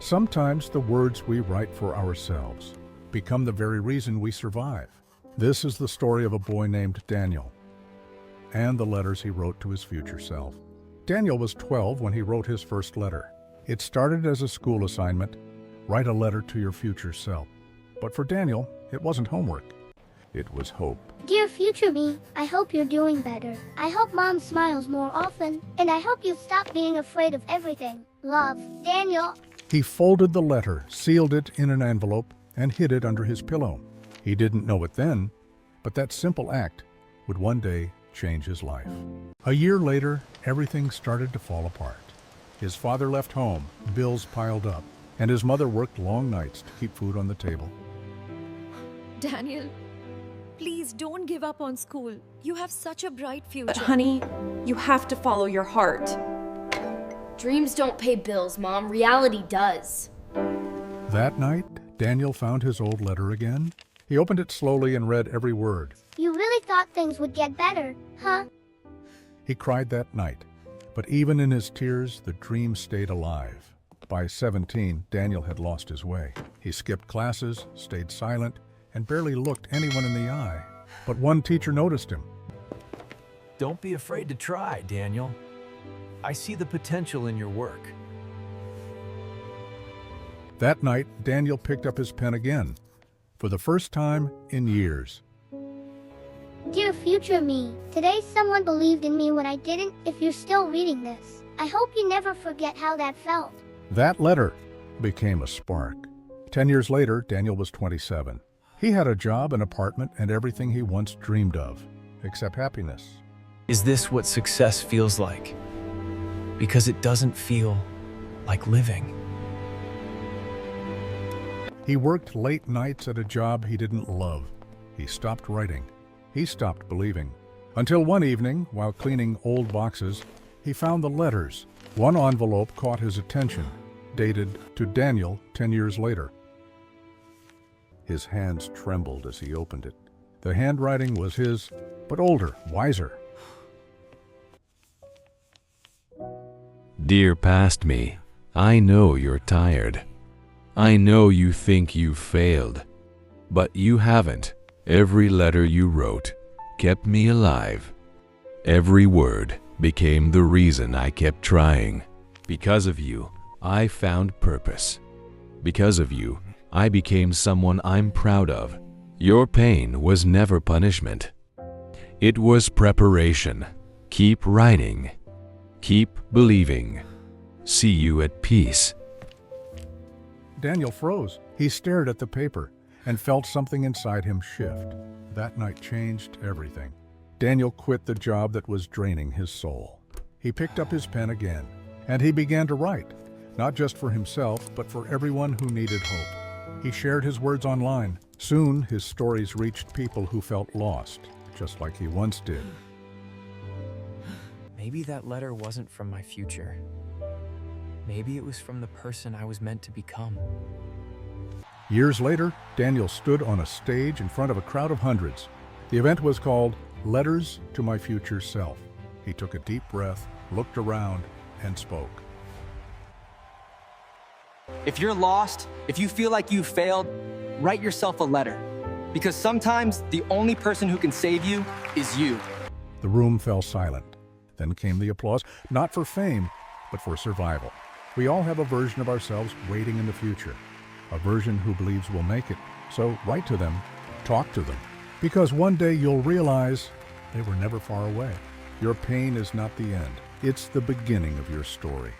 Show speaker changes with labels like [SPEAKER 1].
[SPEAKER 1] Sometimes the words we write for ourselves become the very reason we survive. This is the story of a boy named Daniel and the letters he wrote to his future self. Daniel was 12 when he wrote his first letter. It started as a school assignment, write a letter to your future self. But for Daniel, it wasn't homework. It was hope.
[SPEAKER 2] Dear future me, I hope you're doing better. I hope Mom smiles more often, and I hope you stop being afraid of everything. Love, Daniel.
[SPEAKER 1] He folded the letter, sealed it in an envelope, and hid it under his pillow. He didn't know it then, but that simple act would one day change his life. A year later, everything started to fall apart. His father left home, bills piled up, and his mother worked long nights to keep food on the table.
[SPEAKER 3] Daniel, please don't give up on school. You have such a bright future.
[SPEAKER 4] Honey, you have to follow your heart.
[SPEAKER 5] Dreams don't pay bills, Mom. Reality does.
[SPEAKER 1] That night, Daniel found his old letter again. He opened it slowly and read every word.
[SPEAKER 2] You really thought things would get better, huh?
[SPEAKER 1] He cried that night, but even in his tears, the dream stayed alive. By 17, Daniel had lost his way. He skipped classes, stayed silent, and barely looked anyone in the eye. But one teacher noticed him.
[SPEAKER 6] Don't be afraid to try, Daniel. I see the potential in your work.
[SPEAKER 1] That night, Daniel picked up his pen again, for the first time in years.
[SPEAKER 2] Dear future me, today someone believed in me when I didn't. If you're still reading this, I hope you never forget how that felt.
[SPEAKER 1] That letter became a spark. 10 years later, Daniel was 27. He had a job, an apartment, and everything he once dreamed of, except happiness.
[SPEAKER 6] Is this what success feels like? Because it doesn't feel like living.
[SPEAKER 1] He worked late nights at a job he didn't love. He stopped writing. He stopped believing. Until one evening, while cleaning old boxes, he found the letters. One envelope caught his attention, dated to Daniel 10 years later. His hands trembled as he opened it. The handwriting was his, but older, wiser.
[SPEAKER 7] Dear past me, I know you're tired. I know you think you've failed, but you haven't. Every letter you wrote kept me alive. Every word became the reason I kept trying. Because of you, I found purpose. Because of you, I became someone I'm proud of. Your pain was never punishment. It was preparation. Keep writing. Keep believing. See you at peace.
[SPEAKER 1] Daniel froze. He stared at the paper and felt something inside him shift. That night changed everything. Daniel quit the job that was draining his soul. He picked up his pen again, and he began to write, not just for himself, but for everyone who needed hope. He shared his words online. Soon, his stories reached people who felt lost, just like he once did.
[SPEAKER 6] Maybe that letter wasn't from my future. Maybe it was from the person I was meant to become.
[SPEAKER 1] Years later, Daniel stood on a stage in front of a crowd of hundreds. The event was called Letters to My Future Self. He took a deep breath, looked around, and spoke.
[SPEAKER 8] If you're lost, if you feel like you failed, write yourself a letter. Because sometimes the only person who can save you is you.
[SPEAKER 1] The room fell silent. Then came the applause, not for fame, but for survival. We all have a version of ourselves waiting in the future, a version who believes we'll make it. So write to them, talk to them, because one day you'll realize they were never far away. Your pain is not the end. It's the beginning of your story.